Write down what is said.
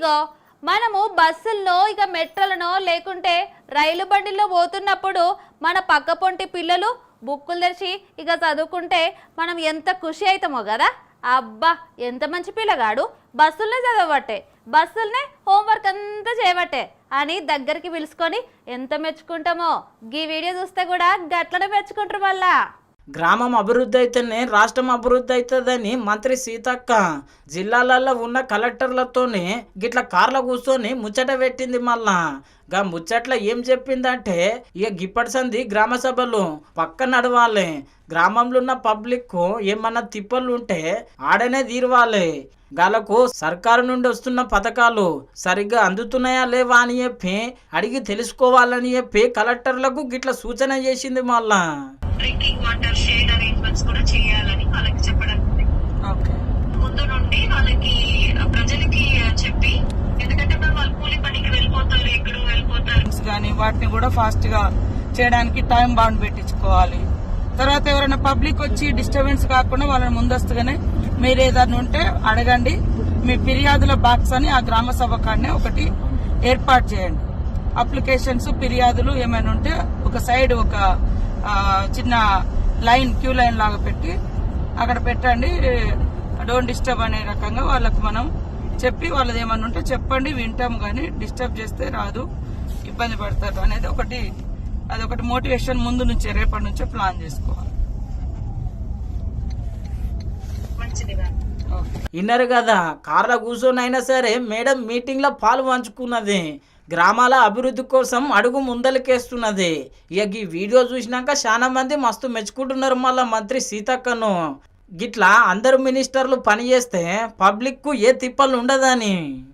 ఇగో మనము బస్సుల్లో ఇక మెట్రోలనో లేకుంటే రైలు బండిలో పోతున్నప్పుడు మన పక్క పొంటి పిల్లలు బుక్కులు తెరిచి ఇక చదువుకుంటే మనం ఎంత ఖుషి అవుతామో కదా. అబ్బా ఎంత మంచి పిల్లగాడు, బస్సులనే చదవబట్టే, బస్సులనే హోంవర్క్ అంతా చేయబట్టే అని దగ్గరికి పిలుచుకొని ఎంత మెచ్చుకుంటామో ఈ వీడియో చూస్తే కూడా గట్లనే మెచ్చుకుంటారు. మళ్ళా గ్రామం అభివృద్ధి అయితేనే రాష్ట్రం అభివృద్ధి అవుతుందని మంత్రి సీతక్క జిల్లాలలో ఉన్న కలెక్టర్లతోనే గిట్ల కార్ల కూర్చొని ముచ్చట పెట్టింది. మళ్ళా గా ముచ్చట్ల ఏం చెప్పిందంటే ఇక గిప్పటి సంది గ్రామ సభలు పక్క నడవాలి, గ్రామంలో ఉన్న పబ్లిక్ ఏమన్నా తిప్పలు ఉంటే ఆడనే తీరవాలి, గాలకు సర్కారు నుండి వస్తున్న పథకాలు సరిగ్గా అందుతున్నాయా లేవా అని చెప్పి అడిగి తెలుసుకోవాలని చెప్పి కలెక్టర్లకు గిట్ల సూచన చేసింది. మళ్ళా డ్రింకింగ్ వాటర్ షేడ్ అరేంజ్మెంట్స్ కూడా చేయాలని వాళ్ళకి చెప్పడం ముందు నుండి వాళ్ళకి ప్రజలకి చెప్పి, ఎందుకంటే వాళ్ళు కూలి పనికి వెళ్ళిపోతారు, ఎక్కడో వెళ్ళిపోతారు కానీ వాటిని కూడా ఫాస్ట్ గా చేయడానికి టైం బాండ్ పెట్టించుకోవాలి. తర్వాత ఎవరైనా పబ్లిక్ వచ్చి డిస్టర్బెన్స్ కాకుండా వాళ్ళని ముందస్తుగానే మీరు ఏదైనా ఉంటే అడగండి, మీ ఫిర్యాదుల బాక్స్ అని ఆ గ్రామ సభ కాడనే ఒకటి ఏర్పాటు చేయండి. అప్లికేషన్స్ ఫిర్యాదులు ఏమైనా ఉంటే ఒక సైడ్ ఒక చిన్న లైన్ క్యూ లైన్ లాగా పెట్టి అక్కడ పెట్టండి. డోంట్ డిస్టర్బ్ అనే రకంగా వాళ్ళకు మనం చెప్పి వాళ్ళది ఏమన్నా ఉంటే చెప్పండి, వింటాం, కానీ డిస్టర్బ్ చేస్తే రాదు, ఇబ్బంది పడతారు అనేది అదొకటి మోటివేషన్ ముందు నుంచే రేపటి నుంచే ప్లాన్ చేసుకోవాలి. విన్నారు కదా, కార్ల కూర్చొని అయినా సరే మేడం మీటింగ్లో పాలు పంచుకున్నది, గ్రామాల అభివృద్ధి కోసం అడుగు ముందలకేస్తున్నది. ఇక ఈ వీడియో చూసినాక చాలా మంది మస్తు మెచ్చుకుంటున్నారు మళ్ళా మంత్రి సీతక్కను. గిట్లా అందరు మినిస్టర్లు పనిచేస్తే పబ్లిక్కు ఏ తిప్పలు ఉండదని.